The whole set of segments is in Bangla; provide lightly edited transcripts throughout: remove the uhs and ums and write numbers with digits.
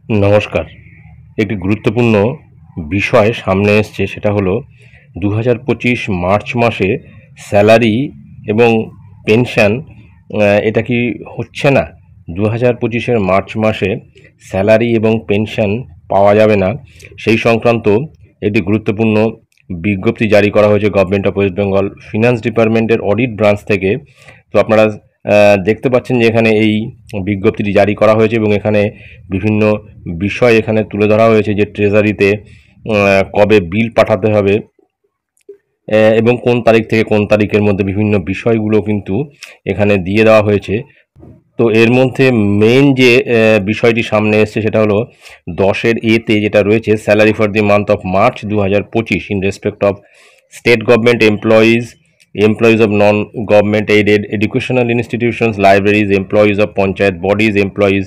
নমস্কার। একটি গুরুত্বপূর্ণ বিষয় সামনে এসছে, সেটা হলো 2025 মার্চ মাসে স্যালারি এবং পেনশন এটা কি হচ্ছে না? 2025-এর মার্চ মাসে স্যালারি এবং পেনশন পাওয়া যাবে না, সেই সংক্রান্ত একটি গুরুত্বপূর্ণ বিজ্ঞপ্তি জারি করা হয়েছে government of West Bengal finance ডিপার্টমেন্টের অডিট ব্রাঞ্চ থেকে। তো আপনারা দেখতে পাচ্ছেন যে এখানে এই বিজ্ঞপ্তিটি জারি করা হয়েছে এবং এখানে বিভিন্ন বিষয় এখানে তুলে ধরা হয়েছে, যে ট্রেজারিতে কবে বিল পাঠাতে হবে এবং কোন তারিখ থেকে কোন তারিখের মধ্যে বিভিন্ন বিষয়গুলো কিন্তু এখানে দিয়ে দেওয়া হয়েছে। তো এর মধ্যে মেইন যে বিষয়টি সামনে এসছে সেটা হলো 10-এর এতে যেটা রয়েছে, salary for the month of March 2025 in respect of state government employees of non-government aided educational institutions, libraries, employees of panchayat bodies, employees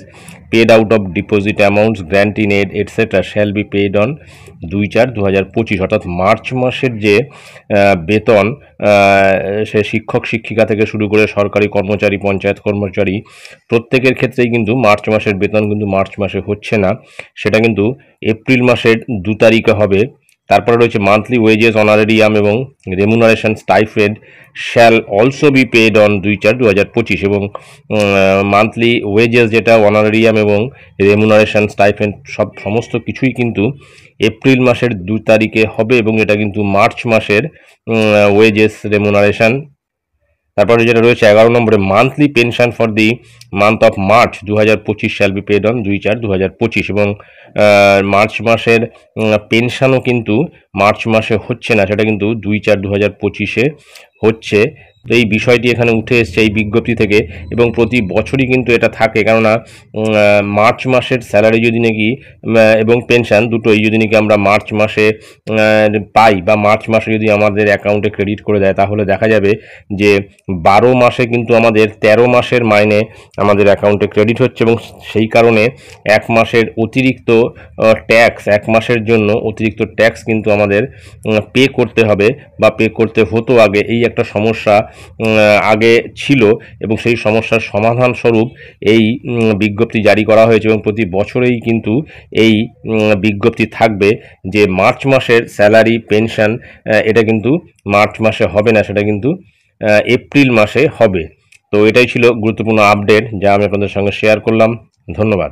paid out of deposit amounts, grant in aid, etc. shall be paid on 2/4/2025। অর্থাৎ মার্চ মাসের যে বেতন সে শিক্ষক শিক্ষিকা থেকে শুরু করে সরকারি কর্মচারী, পঞ্চায়েত কর্মচারী প্রত্যেকের ক্ষেত্রেই কিন্তু মার্চ মাসের বেতন কিন্তু মার্চ মাসে হচ্ছে না, সেটা কিন্তু এপ্রিল মাসের 2 তারিখে হবে। তারপরে রয়েছে মান্থলি ওয়েজেস, অনারেরিয়াম এবং remuneration stipend shall also be paid on 2/4/2025। এবং মান্থলি ওয়েজেস যেটা, অনারেরিয়াম এবং রেমুনারেশন স্টাইফেন্ড সমস্ত কিছুই কিন্তু এপ্রিল মাসের 2 তারিখে হবে এবং এটা কিন্তু মার্চ মাসের ওয়েজেস, রেমুনারেশন। তারপরে যেটা রয়েছে 11 নম্বরে, monthly pension for the month of March 2025 shall be paid on 2/4/2025। এবং মার্চ মাসের পেনশনও কিন্তু মার্চ মাসে হচ্ছে না, সেটা কিন্তু 2/4/2025-এ হচ্ছে। তো এই বিষয়টি এখানে উঠে এসছে এই বিজ্ঞপ্তি থেকে, এবং প্রতি বছরই কিন্তু এটা থাকে, কেননা মার্চ মাসের স্যালারি যদি নাকি এবং পেনশন দুটোই যদি নাকি আমরা মার্চ মাসে পাই, বা মার্চ মাসে যদি আমাদের অ্যাকাউন্টে ক্রেডিট করে দেয়, তাহলে দেখা যাবে যে 12 মাসে কিন্তু আমাদের 13 মাসের মাইনে আমাদের অ্যাকাউন্টে ক্রেডিট হচ্ছে, এবং সেই কারণে এক মাসের অতিরিক্ত ট্যাক্স, এক মাসের জন্য অতিরিক্ত ট্যাক্স কিন্তু আমাদের পে করতে হবে, বা পে করতে হতো আগে। এই একটা সমস্যা আগে ছিল, এবং সেই সমস্যার সমাধান স্বরূপ এই বিজ্ঞপ্তি জারি করা হয়েছে, এবং প্রতি বছরেই কিন্তু এই বিজ্ঞপ্তি থাকবে যে মার্চ মাসের স্যালারি, পেনশন এটা কিন্তু মার্চ মাসে হবে না, সেটা কিন্তু এপ্রিল মাসে হবে। তো এটাই ছিল গুরুত্বপূর্ণ আপডেট যা আমি আপনাদের সঙ্গে শেয়ার করলাম। ধন্যবাদ।